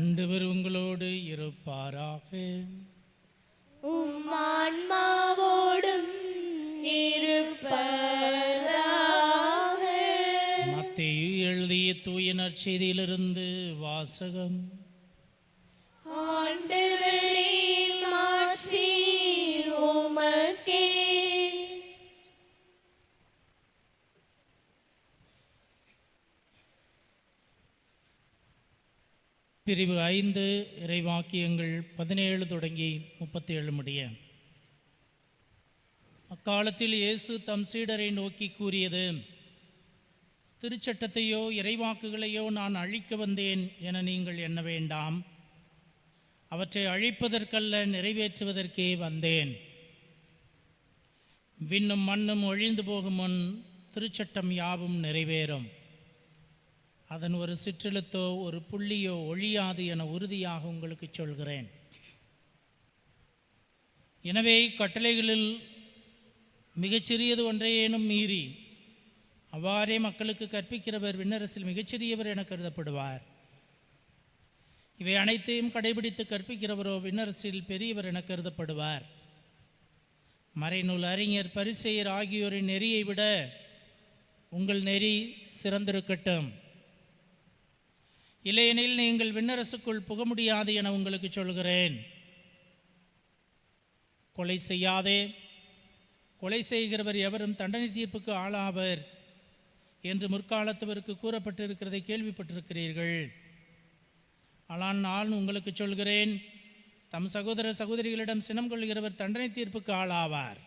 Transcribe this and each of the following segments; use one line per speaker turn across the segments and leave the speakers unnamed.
ஆண்டவர் உங்களோடு இருப்பாராக.
உம்மான்மாவோடும் இருப்பாராக.
மத்தேயு எழுதிய தூய நற்செய்தியிலிருந்து வாசகம்.
ஆண்டவரே, மாட்சி உமக்கே.
பிரிவு 5 இறைவாக்கியங்கள் 17 தொடங்கி 37 முடிய. அக்காலத்தில் இயேசு தம் சீடரை நோக்கி கூறியது: திருச்சட்டத்தையோ இறைவாக்குகளையோ நான் அழிக்க வந்தேன் என நீங்கள் எண்ண வேண்டாம். அவற்றை அழிப்பதற்கல்ல, நிறைவேற்றுவதற்கே வந்தேன். விண்ணும் மண்ணும் ஒழிந்து போகும் முன் திருச்சட்டம் யாவும் நிறைவேறும். அதன் ஒரு சிற்றெழுத்தோ ஒரு புள்ளியோ ஒழியாது என உறுதியாக உங்களுக்கு சொல்கிறேன். எனவே கட்டளைகளில் மிகச்சிறியது ஒன்றையேனும் மீறி அவ்வாறே மக்களுக்கு கற்பிக்கிறவர் விண்ணரசில் மிகச்சிறியவர் என கருதப்படுவார். இவை அனைத்தையும் கடைபிடித்து கற்பிக்கிறவரோ விண்ணரசில் பெரியவர் என கருதப்படுவார். மறைநூல் அறிஞர் பரிசேயர் ஆகியோரின் நெறியை விட உங்கள் நெறி சிறந்திருக்கட்டும். இல்லையெனில் நீங்கள் விண்ணரசுக்குள் புக முடியாது என உங்களுக்கு சொல்கிறேன். கொலை செய்யாதே, கொலை செய்கிறவர் எவரும் தண்டனை தீர்ப்புக்கு ஆளாவர் என்று முற்காலத்தவருக்கு கூறப்பட்டிருக்கிறதை கேள்விப்பட்டிருக்கிறீர்கள். ஆனால் நான் உங்களுக்கு சொல்கிறேன், தம் சகோதர சகோதரிகளிடம் சினம் கொள்கிறவர் தண்டனை தீர்ப்புக்கு ஆளாவார்.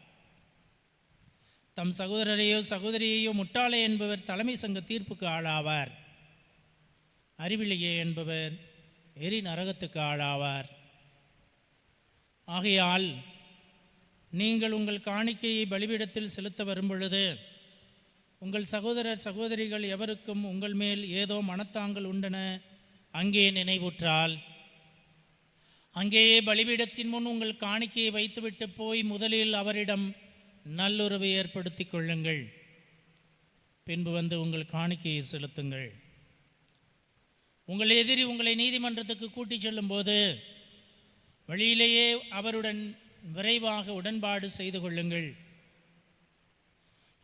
தம் சகோதரரையோ சகோதரியையோ முட்டாளே என்பவர் தலைமை சங்க தீர்ப்புக்கு ஆளாவார். அறிவிலியே என்பவர் எரி நரகத்துக்கு ஆளாவார். ஆகையால் நீங்கள் உங்கள் காணிக்கையை பலிபீடத்தில் செலுத்த வரும்பொழுது உங்கள் சகோதரர் சகோதரிகள் எவருக்கும் உங்கள் மேல் ஏதோ மனத்தாங்கள் உண்டென அங்கே நினைவுற்றால், அங்கேயே பலிபீடத்தின் முன் உங்கள் காணிக்கையை வைத்துவிட்டு போய் முதலில் அவரிடம் நல்லுறவை ஏற்படுத்தி கொள்ளுங்கள். பின்பு வந்து உங்கள் காணிக்கையை செலுத்துங்கள். உங்கள் எதிரி உங்களை நீதிமன்றத்துக்கு கூட்டிச் செல்லும்போது வழியிலேயே அவருடன் விரைவாக உடன்பாடு செய்து கொள்ளுங்கள்.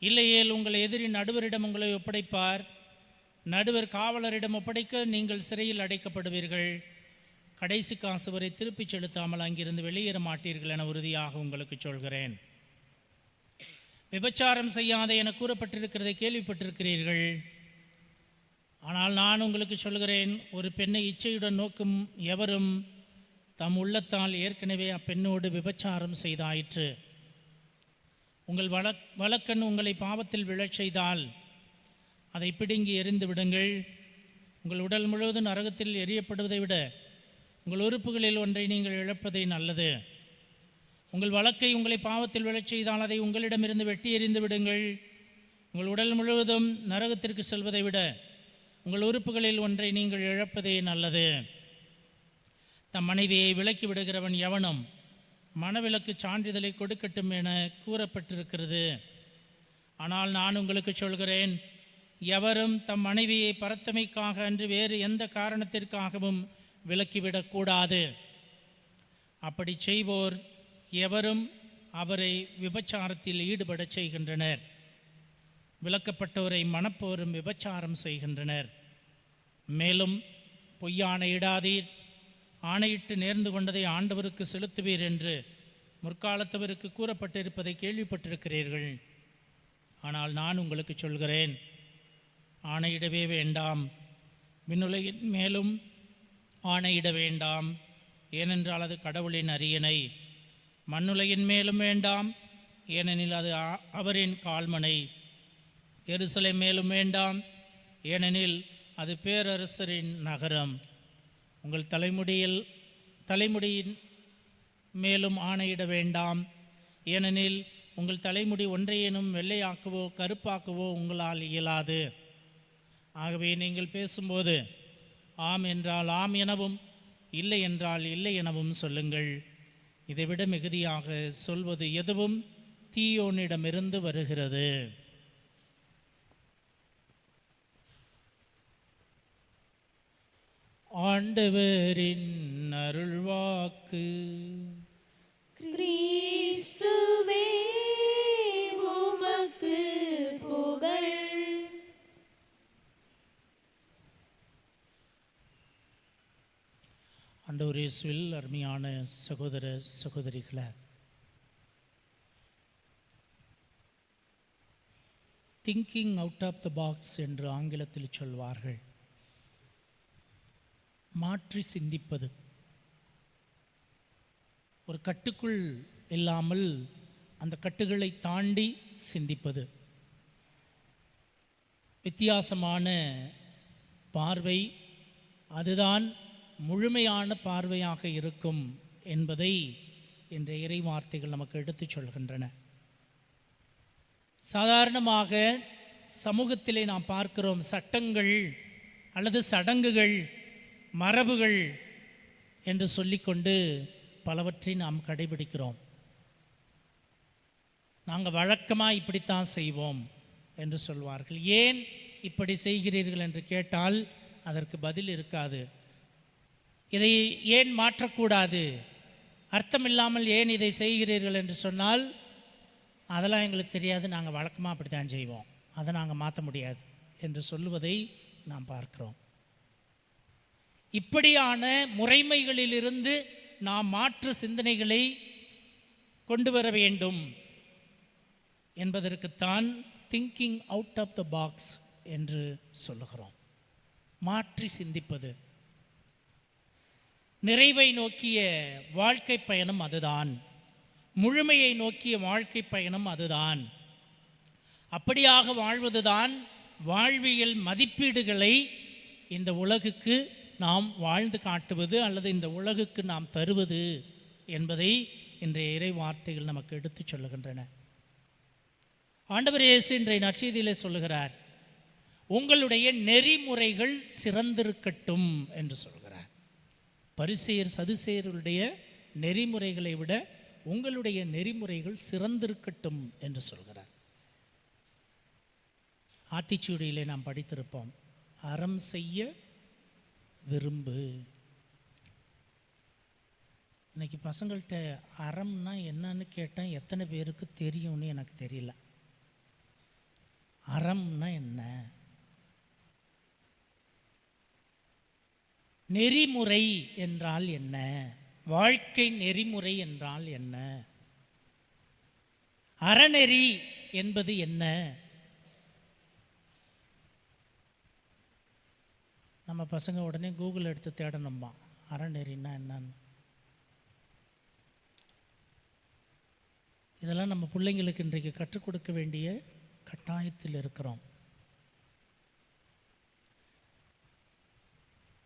இல்லையேல் உங்கள் எதிரி நடுவரிடம் உங்களை ஒப்படைப்பார். நடுவர் காவலரிடம் ஒப்படைக்க நீங்கள் சிறையில் அடைக்கப்படுவீர்கள். கடைசி காசு வரை திருப்பிச் செலுத்தாமல் அங்கிருந்து வெளியேற மாட்டீர்கள் என உறுதியாக உங்களுக்கு சொல்கிறேன். விபச்சாரம் செய்யாதே என கூறப்பட்டிருக்கிறதை கேள்விப்பட்டிருக்கிறீர்கள். ஆனால் நான் உங்களுக்கு சொல்கிறேன், ஒரு பெண்ணை இச்சையுடன் நோக்கும் எவரும் தம் உள்ளத்தால் ஏற்கனவே அப்பெண்ணோடு விபச்சாரம் செய்தாயிற்று. உங்கள் வலக்கண் உங்களை பாவத்தில் விழச் செய்தால் அதை பிடுங்கி எறிந்து விடுங்கள். உங்கள் உடல் முழுவதும் நரகத்தில் எரியப்படுவதை விட உங்கள் உறுப்புகளில் ஒன்றை நீங்கள் இழப்பதே நல்லது. உங்கள் வலக்கை உங்களை பாவத்தில் விழச் செய்தால் அதை உங்களிடமிருந்து வெட்டி எறிந்து விடுங்கள். உங்கள் உடல் முழுவதும் நரகத்திற்கு செல்வதை விட உங்கள் உறுப்புகளில் ஒன்றை நீங்கள் இழப்பதே நல்லது. தம் மனைவியை விலக்கி விடுகிறவன் எவனும் மனவிலக்கு சான்றிதழை கொடுக்கட்டும் என கூறப்பட்டிருக்கிறது. ஆனால் நான் உங்களுக்கு சொல்கிறேன், எவரும் தம் மனைவியை பரத்தமைக்காக அன்று வேறு எந்த காரணத்திற்காகவும் விலக்கிவிடக்கூடாது. அப்படி செய்வோர் எவரும் அவரை விபச்சாரத்தில் ஈடுபடச் செய்கின்றனர். விலக்கப்பட்டோரை மணப்போரும் விபச்சாரம் செய்கின்றனர். மேலும் பொய்யாணையிடாதீர், ஆணையிட்டு நேர்ந்து கொண்டதை ஆண்டவருக்கு செலுத்துவீர் என்று முற்காலத்தவருக்கு கூறப்பட்டிருப்பதை கேள்விப்பட்டிருக்கிறீர்கள். ஆனால் நான் உங்களுக்கு சொல்கிறேன், ஆணையிடவே வேண்டாம். விண்ணுலகின் மேலும் ஆணையிட வேண்டாம், ஏனென்றால் அது கடவுளின் அரியணை. மண்ணுலகின் மேலும் வேண்டாம், ஏனெனில் அது அவரின் கால்மனை. எருசலேம் மேலும் வேண்டாம், ஏனெனில் அது பேரரசரின் நகரம். உங்கள் தலைமுடியின் மேலும் ஆணையிட வேண்டாம், ஏனெனில் உங்கள் தலைமுடி ஒன்றையேனும் வெள்ளையாக்கவோ கருப்பாக்கவோ உங்களால் இயலாது. ஆகவே நீங்கள் பேசும்போது ஆம் என்றால் ஆம் எனவும் இல்லை என்றால் இல்லை எனவும் சொல்லுங்கள். இதைவிட மிகுதியாக சொல்வது எதுவும் தீயோனிடமிருந்து வருகிறது. ஆண்டவரின் அருள்வாக்கு.
கிறிஸ்துவே உமக்கு புகழ்.
ஆண்டவர் இயேசுவில் அருமையான சகோதர சகோதரிகளே, thinking out of the box என்று ஆங்கிலத்தில் சொல்வார்கள். மாற்றி சிந்திப்பது, ஒரு கட்டுக்குள் இல்லாமல் அந்த கட்டுகளை தாண்டி சிந்திப்பது, வித்தியாசமான பார்வை, அதுதான் முழுமையான பார்வையாக இருக்கும் என்பதை இன்றைய இறை வார்த்தைகள் நமக்கு எடுத்துச் சொல்கின்றன. சாதாரணமாக சமூகத்திலே நாம் பார்க்கிறோம், சட்டங்கள் அல்லது சடங்குகள், மரபுகள் என்று சொல்லிக்கொண்டு பலவற்றை நாம் கடைபிடிக்கிறோம். நாங்கள் வழக்கமாக இப்படித்தான் செய்வோம் என்று சொல்வார்கள். ஏன் இப்படி செய்கிறீர்கள் என்று கேட்டால் அதற்கு பதில் இருக்காது. இதை ஏன் மாற்றக்கூடாது, அர்த்தமில்லாமல் ஏன் இதை செய்கிறீர்கள் என்று சொன்னால் அதெல்லாம் எங்களுக்கு தெரியாது, நாங்கள் வழக்கமாக அப்படி தான் செய்வோம், அதை நாங்கள் மாற்ற முடியாது என்று சொல்லுவதை நாம் பார்க்கிறோம். இப்படியான முறைமைகளிலிருந்து நாம் மாற்று சிந்தனைகளை கொண்டு வர வேண்டும் என்பதற்குத்தான் thinking out of the box என்று சொல்லுகிறோம். மாற்றி சிந்திப்பது, நிறைவை நோக்கிய வாழ்க்கை பயணம் அதுதான், முழுமையை நோக்கிய வாழ்க்கை பயணம் அதுதான். அப்படியாக வாழ்வதுதான் வாழ்வியல் மதிப்பீடுகளை இந்த உலகுக்கு நாம் வாழ்ந்து காட்டுவது அல்லது இந்த உலகுக்கு நாம் தருவது என்பதை இன்றைய இறை வார்த்தைகள் நமக்கு எடுத்துச் சொல்லுகின்றன. ஆண்டவர் இயேசு இன்றைய நற்செய்தியிலே சொல்லுகிறார், உங்களுடைய நெறிமுறைகள் சிறந்திருக்கட்டும் என்று சொல்கிறார். பரிசேயர் சதுசேயருடைய நெறிமுறைகளை விட உங்களுடைய நெறிமுறைகள் சிறந்திருக்கட்டும் என்று சொல்கிறார். ஆத்திச்சூடியிலே நாம் படித்திருப்போம், அறம் செய்ய விரும்பு. இன்னைக்கு பசங்கள்கிட்ட அறம்னா என்னன்னு கேட்டேன், எத்தனை பேருக்கு தெரியும்னு எனக்கு தெரியல. அறம்னா என்ன? நெறிமுறை என்றால் என்ன? வாழ்க்கை நெறிமுறை என்றால் என்ன? அறநெறி என்பது என்ன? நம்ம பசங்க உடனே கூகுள் எடுத்து தேடணுமா அறநெறின்னா என்னன்னு. இதெல்லாம் நம்ம பிள்ளைங்களுக்கு இன்றைக்கு கற்றுக் கொடுக்க வேண்டிய கட்டாயத்தில் இருக்கிறோம்.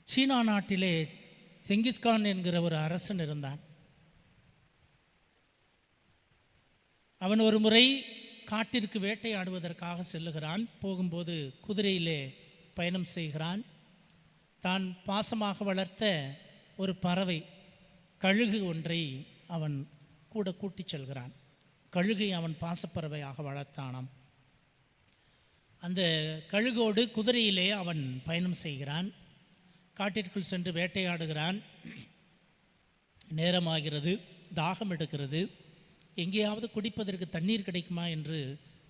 சீனா நாட்டிலே செங்கிஸ்கான் என்கிற ஒரு அரசன் இருந்தான். அவன் ஒரு முறை காட்டிற்கு வேட்டையாடுவதற்காக செல்லுகிறான். போகும்போது குதிரையிலே பயணம் செய்கிறான். தான் பாசமாக வளர்த்த ஒரு பறவை, கழுகு ஒன்றை அவன் கூட கூட்டிச் செல்கிறான். கழுகை அவன் பாசப்பறவையாக வளர்த்தானாம். அந்த கழுகோடு குதிரையிலே அவன் பயணம் செய்கிறான். காட்டிற்குள் சென்று வேட்டையாடுகிறான். நேரமாகிறது, தாகம் எடுக்கிறது. எங்கேயாவது குடிப்பதற்கு தண்ணீர் கிடைக்குமா என்று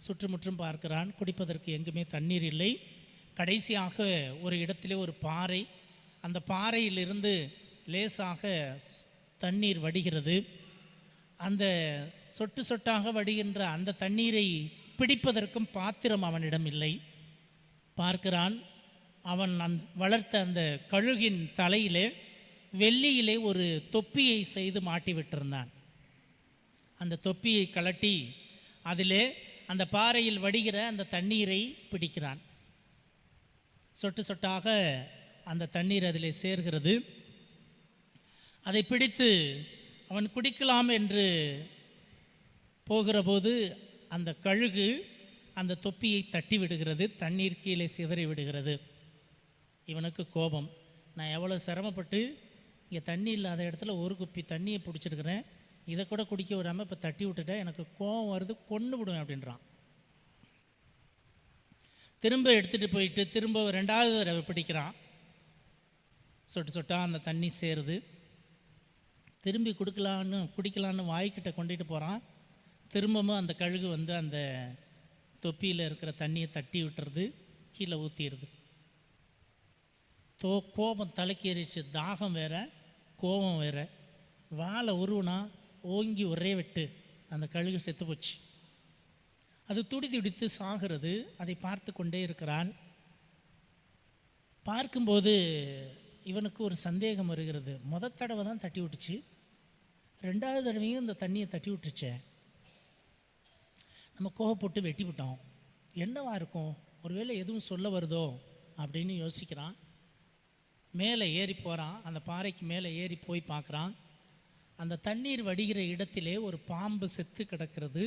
சுற்றுமுற்றும் பார்க்கிறான். குடிப்பதற்கு எங்குமே தண்ணீர் இல்லை. கடைசியாக ஒரு இடத்திலே ஒரு பாறை, அந்த பாறையிலிருந்து லேசாக தண்ணீர் வடிகிறது. அந்த சொட்டு சொட்டாக வடிகின்ற அந்த தண்ணீரை பிடிப்பதற்கும் பாத்திரம் அவனிடம் இல்லை. பார்க்கிறான், அவன் வளர்த்த அந்த கழுகின் தலையிலே வெள்ளியிலே ஒரு தொப்பியை செய்து மாட்டி விட்டிருந்தான். அந்த தொப்பியை கழட்டி அதிலே அந்த பாறையில் வடிகிற அந்த தண்ணீரை பிடிக்கிறான். சொட்டு சொட்டாக அந்த தண்ணீர் அதிலே சேர்கிறது. அதை பிடித்து அவன் குடிக்கலாம் என்று போகிற போது அந்த கழுகு அந்த தொப்பியை தட்டி விடுகிறது. தண்ணீர் கீழே சிதறி விடுகிறது. இவனுக்கு கோபம், நான் எவ்வளோ சிரமப்பட்டு இங்கே தண்ணி இல்லாத இடத்துல ஒரு குப்பி தண்ணியை பிடிச்சிருக்கிறேன், இதை கூட குடிக்க விடாமல் இப்போ தட்டி விட்டுட்டேன், எனக்கு கோபம் வருது, கொன்று விடுவேன் அப்படின்றான். திரும்ப எடுத்துகிட்டு போயிட்டு திரும்ப ரெண்டாவது தடவை பிடிக்கிறான். சொட்டு சொட்டாக அந்த தண்ணி சேருது. திரும்பி குடிக்கலான்னு வாய்க்கிட்ட கொண்டுட்டு போகிறான். திரும்பவும் அந்த கழுகு வந்து அந்த தொப்பியில் இருக்கிற தண்ணியை தட்டி விட்டுறது, கீழே ஊற்றிடுது. கோபம் தலைக்கேறிச்சு. தாகம் வேற, கோபம் வேற. வாழை உருவனா ஓங்கி ஒரே வெட்டு, அந்த கழுகு செத்து போச்சு. அது துடித்து சாகிறது. அதை பார்த்து கொண்டே இருக்கிறான். பார்க்கும்போது இவனுக்கு ஒரு சந்தேகம் வருகிறது. முதல் தடவை தான் தட்டி விட்டுச்சு, ரெண்டாவது தடவையும் இந்த தண்ணியை தட்டி விட்டுருச்சே, நம்ம கோவப்பட்டு வெட்டி விட்டோம், என்னவா இருக்கும், ஒருவேளை எதுவும் சொல்ல வருதோ அப்படின்னு யோசிக்கிறான். மேலே ஏறி போகிறான். அந்த பாறைக்கு மேலே ஏறி போய் பார்க்குறான். அந்த தண்ணீர் வடிகிற இடத்திலே ஒரு பாம்பு செத்து கிடக்கிறது.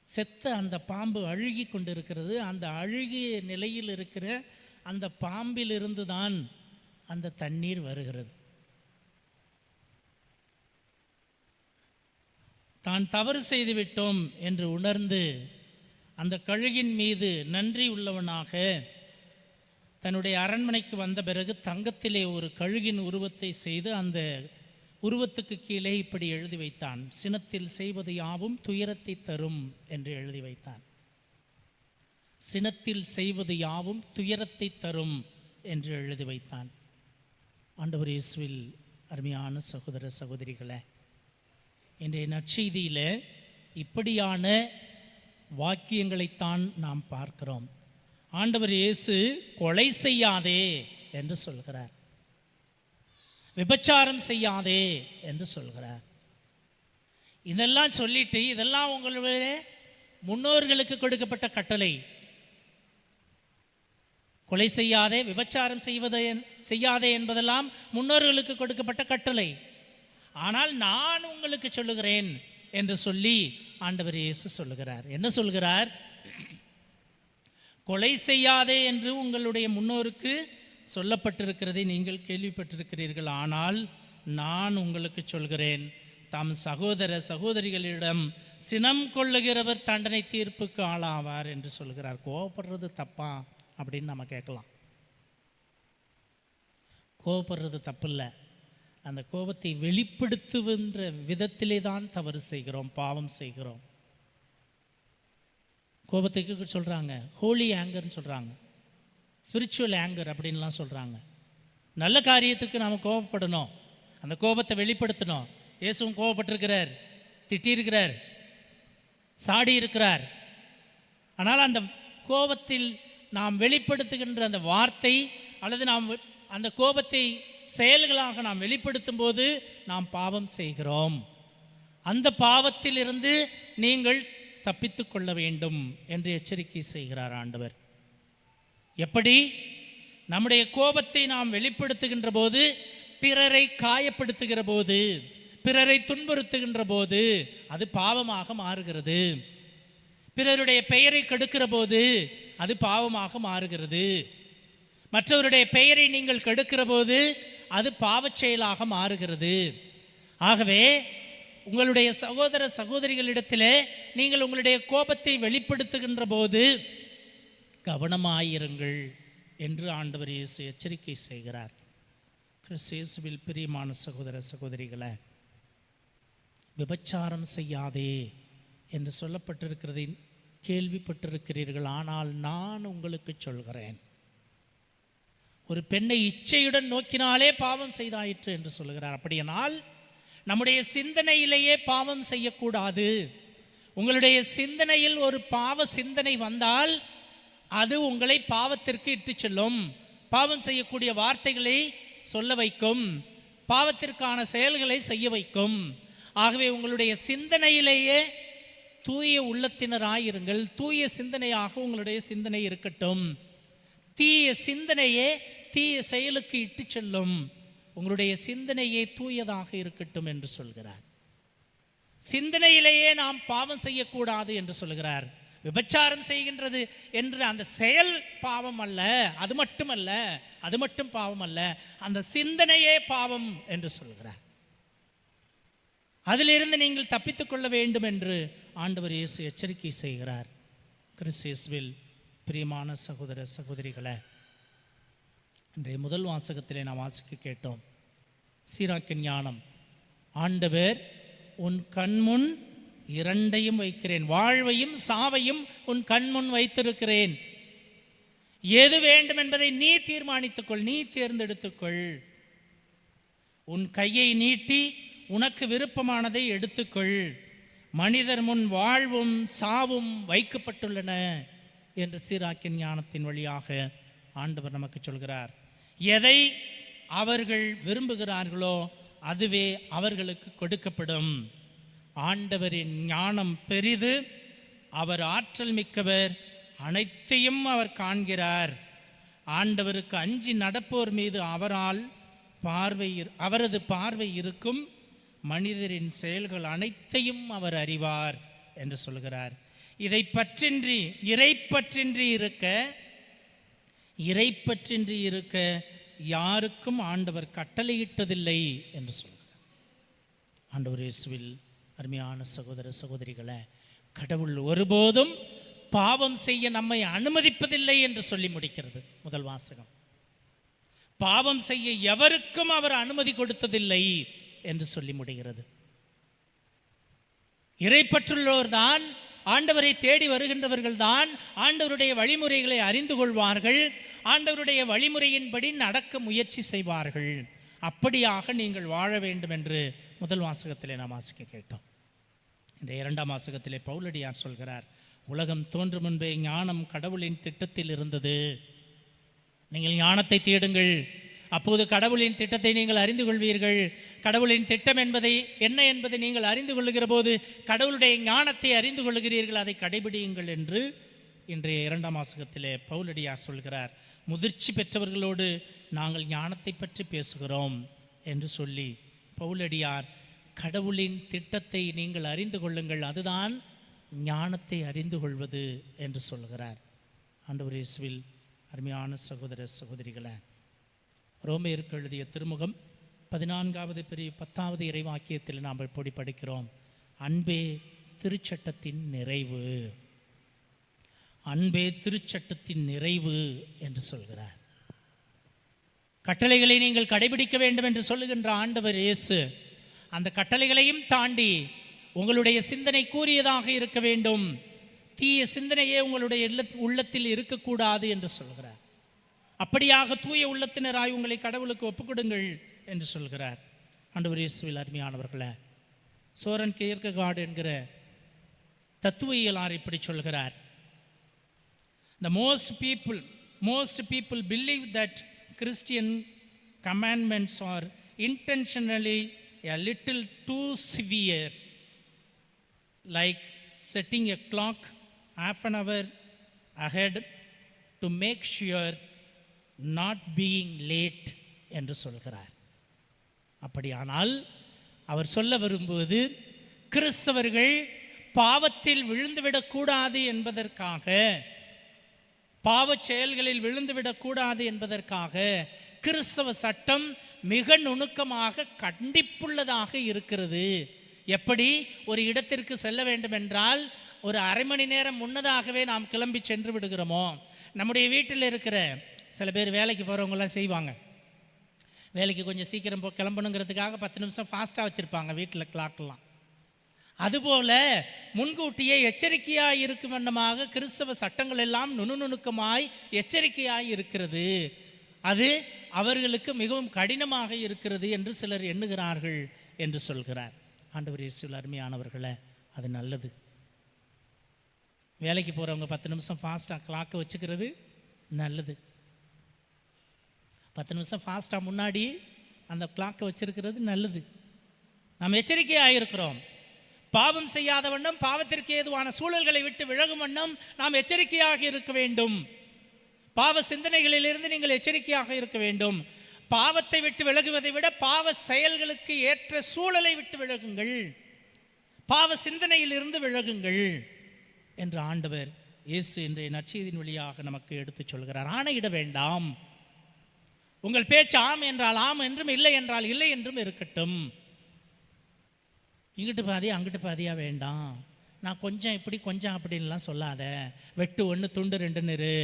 செத்த அந்த பாம்பு அழுகி கொண்டு இருக்கிறது. அந்த அழுகிய நிலையில் இருக்கிற அந்த பாம்பிலிருந்து தான் அந்த தண்ணீர் வருகிறது. தான் தவறு செய்து விட்டோம் என்று உணர்ந்து அந்த கழுகின் மீது நன்றி உள்ளவனாக தன்னுடைய அரண்மனைக்கு வந்த பிறகு தங்கத்திலே ஒரு கழுகின் உருவத்தை செய்து அந்த உருவத்துக்கு கீழே இப்படி எழுதி வைத்தான். சினத்தில் செய்வது யாவும் துயரத்தை தரும் என்று எழுதி வைத்தான். சினத்தில் செய்வது யாவும் துயரத்தை தரும் என்று எழுதி வைத்தான். ஆண்டவர் இயேசுவில் அருமையான சகோதர சகோதரிகளே, இன்றைய நற்செய்தியில் இப்படியான வாக்கியங்களைத்தான் நாம் பார்க்கிறோம். ஆண்டவர் இயேசு கொலை செய்யாதே என்று சொல்கிறார், விபச்சாரம் செய்யாதே என்று சொல்கிறார். இதெல்லாம் சொல்லிட்டு, இதெல்லாம் உங்களுடைய முன்னோர்களுக்கு கொடுக்கப்பட்ட கட்டளை. கொலை செய்யாதே, விபச்சாரம் செய்யாதே என்பதெல்லாம் முன்னோர்களுக்கு கொடுக்கப்பட்ட கட்டளை. ஆனால் நான் உங்களுக்கு சொல்லுகிறேன் என்று சொல்லி ஆண்டவர் இயேசு சொல்லுகிறார். என்ன சொல்கிறார்? கொலை செய்யாதே என்று உங்களுடைய முன்னோருக்கு சொல்லப்பட்டிருக்கிறதை நீங்கள் கேள்விப்பட்டிருக்கிறீர்கள். ஆனால் நான் உங்களுக்கு சொல்கிறேன், தம் சகோதர சகோதரிகளிடம் சினம் கொள்ளுகிறவர் தண்டனை தீர்ப்புக்கு ஆளாவார் என்று சொல்கிறார். கோபப்படுறது தப்பா அப்படின்னு நம்ம கேட்கலாம். கோபப்படுறது தப்பில்லை. அந்த கோபத்தை வெளிப்படுத்துகின்ற விதத்திலே தான் தவறு செய்கிறோம், பாவம் செய்கிறோம். கோபத்துக்கு சொல்கிறாங்க ஹோலி ஆங்கர்னு சொல்கிறாங்க, ஸ்பிரிச்சுவல் ஆங்கர் அப்படின்லாம் சொல்கிறாங்க. நல்ல காரியத்துக்கு நாம் கோபப்படணும், அந்த கோபத்தை வெளிப்படுத்தணும். இயேசுவும் கோபப்பட்டிருக்கிறார், திட்டியிருக்கிறார், சாடி இருக்கிறார். ஆனால் அந்த கோபத்தில் நாம் வெளிப்படுத்துகின்ற அந்த வார்த்தை அல்லது நாம் அந்த கோபத்தை செயல்களாக நாம் வெளிப்படுத்தும் போது நாம் பாவம் செய்கிறோம். அந்த பாவத்தில் இருந்து நீங்கள் தப்பித்து கொள்ள வேண்டும் என்று எச்சரிக்கை செய்கிறார் ஆண்டவர். எப்படி? நம்முடைய கோபத்தை நாம் வெளிப்படுத்துகின்ற போது, பிறரை காயப்படுத்துகிற போது, பிறரை துன்புறுத்துகின்ற போது அது பாவமாக மாறுகிறது. பிறருடைய பெயரை கெடுக்கிற போது அது பாவமாக மாறுகிறது. மற்றவருடைய பெயரை நீங்கள் கெடுக்கிற போது அது பாவச் செயலாக மாறுகிறது. ஆகவே உங்களுடைய சகோதர சகோதரிகளிடத்திலே நீங்கள் உங்களுடைய கோபத்தை வெளிப்படுத்துகின்ற போது கவனமாயிருங்கள் என்று ஆண்டவர் இயேசு எச்சரிக்கை செய்கிறார். கிறிஸ்து இயேசுவில் பிரியமான சகோதர சகோதரிகளை, விபச்சாரம் செய்யாதே என்று சொல்லப்பட்டிருக்கிறதை கேள்விப்பட்டிருக்கிறீர்கள். ஆனால் நான் உங்களுக்கு சொல்கிறேன், ஒரு பெண்ணை இச்சையுடன் நோக்கினாலே பாவம் செய்தாயிற்று என்று சொல்கிறார். அப்படியானால் நம்முடைய சிந்தனையிலேயே பாவம் செய்யக்கூடாது. உங்களுடைய சிந்தனையில் ஒரு பாவ சிந்தனை வந்தால் அது உங்களை பாவத்திற்கு இட்டு செல்லும். பாவம் செய்யக்கூடிய வார்த்தைகளை சொல்ல வைக்கும், பாவத்திற்கான செயல்களை செய்ய வைக்கும். ஆகவே உங்களுடைய சிந்தனையிலேயே தூய உள்ளத்தினராயிருங்கள். தூய சிந்தனையாக உங்களுடைய சிந்தனை இருக்கட்டும். தீய சிந்தனையே தீய செயலுக்கு இட்டு செல்லும். உங்களுடைய சிந்தனையே தூயதாக இருக்கட்டும் என்று சொல்கிறார். சிந்தனையிலேயே நாம் பாவம் செய்யக்கூடாது என்று சொல்கிறார். விபச்சாரம் செய்கின்றது என்று அந்த செயல் பாவம் அல்ல, அது மட்டும் பாவம் அல்ல, அந்த சிந்தனையே பாவம் என்று சொல்கிறார். அதிலிருந்து நீங்கள் தப்பித்துக் கொள்ள வேண்டும் என்று ஆண்டவர் இயேசு எச்சரிக்கை செய்கிறார். கிறிஸ்து இயேசுவில் பிரியமான சகோதர சகோதரிகளே, இன்றைய முதல் வாசகத்திலே நாம் வாசிக்க கேட்டோம். சீராக்கின் ஞானம். ஆண்டவர், உன் கண்முன் இரண்டையும் வைக்கிறேன், வாழ்வையும் சாவையும் உன் கண்முன் வைத்திருக்கிறேன். எது வேண்டும் என்பதை நீ தீர்மானித்துக்கொள், நீ தேர்ந்தெடுத்துக்கொள். உன் கையை நீட்டி உனக்கு விருப்பமானதை எடுத்துக்கொள். மனிதர் முன் வாழ்வும் சாவும் வைக்கப்பட்டுள்ளன என்று சீராக்கின் ஞானத்தின் வழியாக ஆண்டவர் நமக்கு சொல்கிறார். எதை அவர்கள் விரும்புகிறார்களோ அதுவே அவர்களுக்கு கொடுக்கப்படும். ஆண்டவரின் ஞானம் பெரிது, அவர் ஆற்றல் மிக்கவர், அனைத்தையும் அவர் காண்கிறார். ஆண்டவருக்கு அஞ்சி நடப்போர் மீது அவரது பார்வை இருக்கும். மனிதரின் செயல்கள் அனைத்தையும் அவர் அறிவார் என்று சொல்கிறார். இதை பற்றின்றி இறைப்பற்றின்றி இருக்க யாருக்கும் ஆண்டவர் கட்டளையிட்டதில்லை என்று சொல்கிறார். ஆண்டவர் இயேசுவில் அருமையான சகோதர சகோதரிகளை, கடவுள் ஒருபோதும் பாவம் செய்ய நம்மை அனுமதிப்பதில்லை என்று சொல்லி முடிக்கிறது முதல் வாசகம். பாவம் செய்ய எவருக்கும் அவர் அனுமதி கொடுத்ததில்லை என்று சொல்லி முடிகிறது. இறைப்பற்றுள்ளோர் தான், ஆண்டவரை தேடி வருகின்றவர்கள் தான் ஆண்டவருடைய வழிமுறைகளை அறிந்து கொள்வார்கள், ஆண்டவருடைய வழிமுறையின்படி நடக்க முயற்சி செய்வார்கள். அப்படியாக நீங்கள் வாழ வேண்டும் என்று முதல் வாசகத்திலே நாம் வாசிக்க கேட்டோம். இந்த இரண்டாம் வாசகத்திலே பவுலடியார் சொல்கிறார், உலகம் தோன்றும் முன்பே ஞானம் கடவுளின் திட்டத்தில் இருந்தது. நீங்கள் ஞானத்தை தேடுங்கள், அப்போது கடவுளின் திட்டத்தை நீங்கள் அறிந்து கொள்வீர்கள். கடவுளின் திட்டம் என்ன என்பதை நீங்கள் அறிந்து கொள்ளுகிற போது கடவுளுடைய ஞானத்தை அறிந்து கொள்கிறீர்கள், அதை கடைபிடியுங்கள் என்று இன்றைய இரண்டாம் வாசகத்திலே பவுலடியார் சொல்கிறார். முதிர்ச்சி பெற்றவர்களோடு நாங்கள் ஞானத்தை பற்றி பேசுகிறோம் என்று சொல்லி பவுலடியார் கடவுளின் திட்டத்தை நீங்கள் அறிந்து கொள்ளுங்கள், அதுதான் ஞானத்தை அறிந்து கொள்வது என்று சொல்கிறார். ஆண்டவர் இயேசுவில் அருமையான சகோதர சகோதரிகளை, ரோமையருக்கு எழுதிய திருமுகம் 14வது பிரிவு 10வது இறைவாக்கியத்தில் நாம் இப்படி படிக்கிறோம். அன்பே திருச்சட்டத்தின் நிறைவு, அன்பே திருச்சட்டத்தின் நிறைவு என்று சொல்கிறார். கட்டளைகளை நீங்கள் கடைபிடிக்க வேண்டும் என்று சொல்லுகின்ற ஆண்டவர் இயேசு அந்த கட்டளைகளையும் தாண்டி உங்களுடைய சிந்தனை கூறியதாக இருக்க வேண்டும், தீய சிந்தனையே உங்களுடைய உள்ளத்தில் இருக்கக்கூடாது என்று சொல்கிறார். அப்படியாக தூய உள்ளத்தினராய் உங்களை கடவுளுக்கு ஒப்புக்கொடுங்கள் என்று சொல்கிறார். ஆண்டவர் இயேசுவில் அருமையானவர்களே, சோரன் கீர்க்கெகார்டு என்கிற தத்துவியலார் இப்படி சொல்கிறார். The most people believe that Christian commandments are intentionally a little too severe, like setting a clock half an hour ahead to make sure not being late என்று சொல்கிறார். அப்படியானால் அவர் சொல்ல வரும்போது கிறிஸ்தவர்கள் பாவத்தில் விழுந்துவிடக்கூடாது என்பதற்காக, பாவ செயல்களில் விழுந்துவிடக்கூடாது என்பதற்காக கிறிஸ்தவ சட்டம் மிக நுணுக்கமாக கண்டிப்புள்ளதாக இருக்கிறது. எப்படி ஒரு இடத்திற்கு செல்ல வேண்டும் என்றால் ஒரு அரை மணி நேரம் முன்னதாகவே நாம் கிளம்பி சென்று விடுகிறோமோ, நம்முடைய வீட்டில் இருக்கிற சில பேர் வேலைக்கு போகிறவங்களாம் செய்வாங்க, வேலைக்கு கொஞ்சம் சீக்கிரம் கிளம்பணுங்கிறதுக்காக 10 நிமிஷம் ஃபாஸ்ட்டாக வச்சுருப்பாங்க வீட்டில் கிளாக்கெல்லாம். அதுபோல் முன்கூட்டியே எச்சரிக்கையாய் இருக்கும் வண்ணமாக கிறிஸ்தவ சட்டங்கள் எல்லாம் நுணுநுணுக்கமாய் எச்சரிக்கையாய் இருக்கிறது. அது அவர்களுக்கு மிகவும் கடினமாக இருக்கிறது என்று சிலர் எண்ணுகிறார்கள் என்று சொல்கிறார். ஆண்டவர் இயேசுவில் அருமையானவர்களே, அது நல்லது. வேலைக்கு போகிறவங்க 10 நிமிஷம் ஃபாஸ்ட்டாக கிளாக்கை வச்சுக்கிறது நல்லது. 10 நிமிஷம் ஃபாஸ்ட்டாக முன்னாடி அந்த கிளாக்கை வச்சிருக்கிறது நல்லது. நாம் எச்சரிக்கையாக இருக்கிறோம். பாவம் செய்யாத வண்ணம், பாவத்திற்கு ஏதுவான சூழல்களை விட்டு விலகும் வண்ணம் நாம் எச்சரிக்கையாக இருக்க வேண்டும். பாவ சிந்தனைகளிலிருந்து நீங்கள் எச்சரிக்கையாக இருக்க வேண்டும். பாவத்தை விட்டு விலகுவதை விட பாவ செயல்களுக்கு ஏற்ற சூழலை விட்டு விலகுங்கள், பாவ சிந்தனையிலிருந்து விலகுங்கள் என்று ஆண்டவர் இயேசு இன்றைய நற்செய்தியின் வழியாக நமக்கு எடுத்துச் சொல்கிறார். ஆணையிட வேண்டாம், உங்கள் பேச்சு ஆம் என்றால் ஆம் என்றும் இல்லை என்றால் இல்லை என்றும் இருக்கட்டும். இங்கிட்டு பாதி அங்கிட்டு பாதியாக வேண்டாம், நான் கொஞ்சம் இப்படி கொஞ்சம் அப்படின்லாம் சொல்லாத, வெட்டு 1 துண்டு 2 இரு,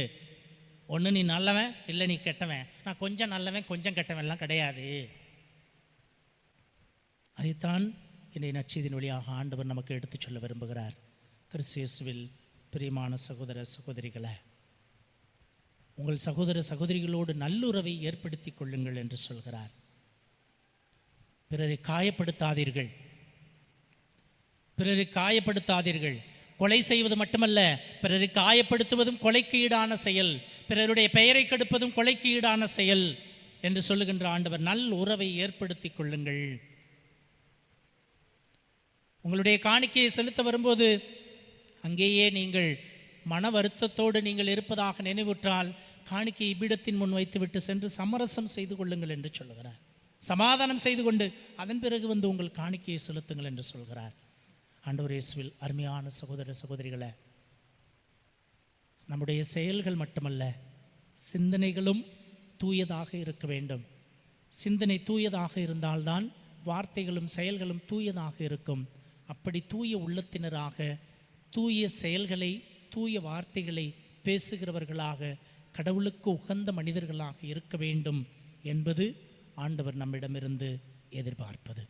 ஒன்று நீ நல்லவன், இல்லை நீ கெட்டவன். நான் கொஞ்சம் நல்லவன் கொஞ்சம் கெட்டவன்லாம் கிடையாது. அதைத்தான் இன்றைய நற்செய்தியின் வழியாக ஆண்டவர் நமக்கு எடுத்துச் சொல்ல விரும்புகிறார். கிறிஸ்து இயேசுவில் பிரியமான சகோதர சகோதரிகளை, உங்கள் சகோதர சகோதரிகளோடு நல்லுறவை ஏற்படுத்தி கொள்ளுங்கள் என்று சொல்கிறார். பிறரை காயப்படுத்தாதீர்கள், பிறரை காயப்படுத்தாதீர்கள். கொலை செய்வது மட்டுமல்ல, பிறரை காயப்படுத்துவதும் கொலைக்கு ஈடான செயல், பிறருடைய பெயரை கெடுப்பதும் கொலைக்கு ஈடான செயல் என்று சொல்லுகின்ற ஆண்டவர். நல் உறவை ஏற்படுத்தி கொள்ளுங்கள். உங்களுடைய காணிக்கையை செலுத்த வரும்போது அங்கேயே நீங்கள் மன வருத்தத்தோடு நீங்கள் இருப்பதாக நினைவுற்றால் காணிக்கை இவ்விடத்தின் முன் வைத்துவிட்டு சென்று சமரசம் செய்து கொள்ளுங்கள் என்று சொல்லுகிறார். சமாதானம் செய்து கொண்டு அதன் பிறகு வந்து உங்கள் காணிக்கையை செலுத்துங்கள் என்று சொல்கிறார். ஆண்டவர் இயேசுவில் அருமையான சகோதர சகோதரிகளை, நம்முடைய செயல்கள் மட்டுமல்ல, சிந்தனைகளும் தூயதாக இருக்க வேண்டும். சிந்தனை தூயதாக இருந்தால்தான் வார்த்தைகளும் செயல்களும் தூயதாக இருக்கும். அப்படி தூய உள்ளத்தினராக, தூய செயல்களை, தூய வார்த்தைகளை பேசுகிறவர்களாக, கடவுளுக்கு உகந்த மனிதர்களாக இருக்க வேண்டும் என்பது ஆண்டவர் நம்மிடமிருந்து எதிர்பார்ப்பது.